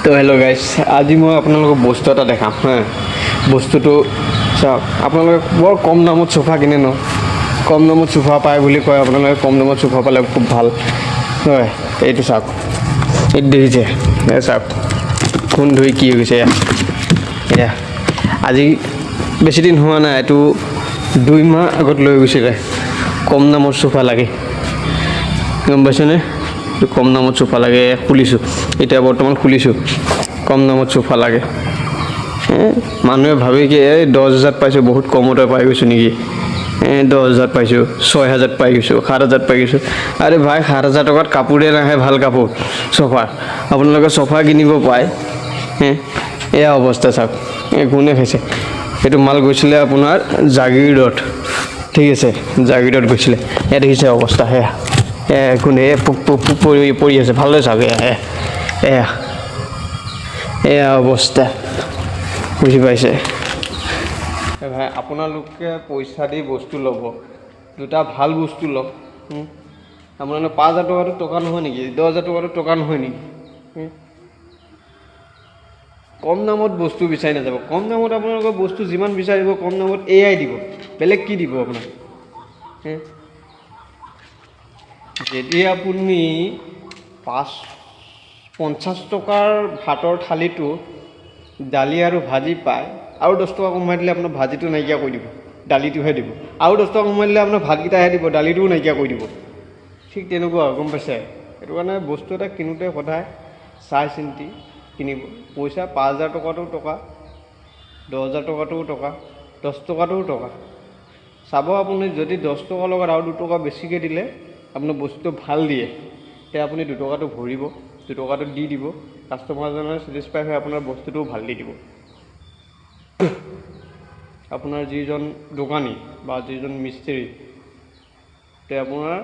তো hello' guys, আজি মই আপোনালোকক বস্তু এটা দেখাম হা। বস্তুটো চাওক, আপোনালোকে বৰ কম দামত চোফা কিনে ন, কম দামত চোফা পায় বুলি কয়। আপোনালোকে কম দামত চোফা পালে খুব ভাল হয়। এইটো চাওক, এইটো দেখিছে, এই চাওক কোন ধুই কি হৈ গৈছে এয়া। আজি বেছি দিন হোৱা নাই, এইটো 2 মাহ আগত লৈ গৈছিলে। কম দামত চোফা লাগে, গম পাইছেনে? কম দামত চোফা লাগে, খুলিছোঁ এতিয়া, বৰ্তমান খুলিছোঁ। কম দামত চোফা লাগে, মানুহে ভাবে কি এই 10,000 পাইছোঁ, বহুত কমতে পাই গৈছোঁ নেকি। 10,000 পাইছোঁ, 6,000 পাই গৈছোঁ, 7,000 পাই গৈছোঁ। আৰে ভাই, 7,000 টকাত কাপোৰে নাহে, ভাল কাপোৰ চফা। আপোনালোকে চফা কিনিব পায়, এয়া অৱস্থা চাওক। কোনে খাইছে এইটো মাল? গৈছিলে আপোনাৰ জাগিৰোডত, ঠিক আছে, জাগিৰোডত গৈছিলে। এয়া দেখিছে অৱস্থা, সেয়া কোনে পৰি আছে, ভালদৰে চাওক। এয়া এয়া অৱস্থা, বুজি পাইছে ভাই? আপোনালোকে পইচা দি বস্তু ল'ব, দুটা ভাল বস্তু লওক। আপোনালোকে 5,000 টকাটো টকা নহয় নেকি? 10,000 টকাটো টকা নহয় নেকি? কম দামত বস্তু বিচাৰি নাযাব। কম দামত আপোনালোকৰ বস্তু যিমান বিচাৰিব, কম দামত এয়াই দিব, বেলেগ কি দিব আপোনাক? যদি আপুনি 50 টকাৰ ভাতৰ থালিটো দালি আৰু ভাজি পায়, আৰু 10 টকা কমাই দিলে আপোনাৰ ভাজিটো নাইকিয়া কৰি দিব, দালিটোহে দিব। আৰু 10 টকা কমাই দিলে আপোনাৰ ভাতকেইটাহে দিব, দালিটোও নাইকিয়া কৰি দিব। ঠিক তেনেকুৱা, গম পাইছে? সেইটো কাৰণে বস্তু এটা কিনোতে সদায় চাই চিন্তি কিনিব। পইচা 5,000 টকাটোও টকা, 10,000 টকাটোও টকা, 10 টকাটোও টকা। চাব আপুনি, যদি 10 টকাৰ লগত আৰু 2 টকা বেছিকৈ দিলে আপোনাৰ বস্তুটো ভাল দিয়ে, তেতিয়া আপুনি 2 টকাটো ভৰিব, 2 টকাটো দি দিব। কাষ্টমাৰজনে ছেটিছফাই হৈ আপোনাৰ বস্তুটোও ভাল দি দিব। আপোনাৰ যিজন দোকানী বা যিজন মিস্ত্ৰী, তে আপোনাৰ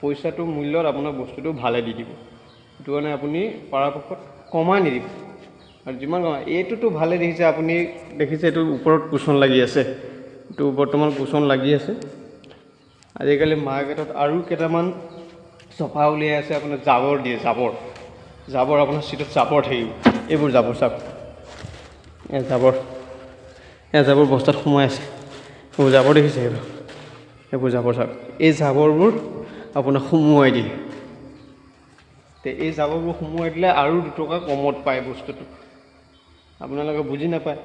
পইচাটো মূল্যত আপোনাৰ বস্তুটো ভালে দি দিব। সেইটো কাৰণে আপুনি পৰাপক্ষত কমাই নিদিব। আৰু যিমান কমাই, এইটোতো ভালে দেখিছে আপুনি, দেখিছে এইটো ওপৰত কুচন লাগি আছে, এইটো বৰ্তমান কুচন লাগি আছে। আজিকালি মাৰ্কেটত আৰু কেইটামান চফা উলিয়াই আছে, আপোনাৰ জাবৰ দিয়ে, জাবৰ আপোনাৰ চিটত জাবৰ থাকিব। এইবোৰ জাবৰ চাওক, জাবৰ বস্তাত সোমাই আছে। এইবোৰ জাবৰ দেখিছে? এইবোৰ জাবৰ চাওক। এই জাবৰবোৰ আপোনাক সুমুৱাই দিয়ে। এই জাবৰবোৰ সুমুৱাই দিলে আৰু 2 টকা কমত পায় বস্তুটো। আপোনালোকে বুজি নাপায়।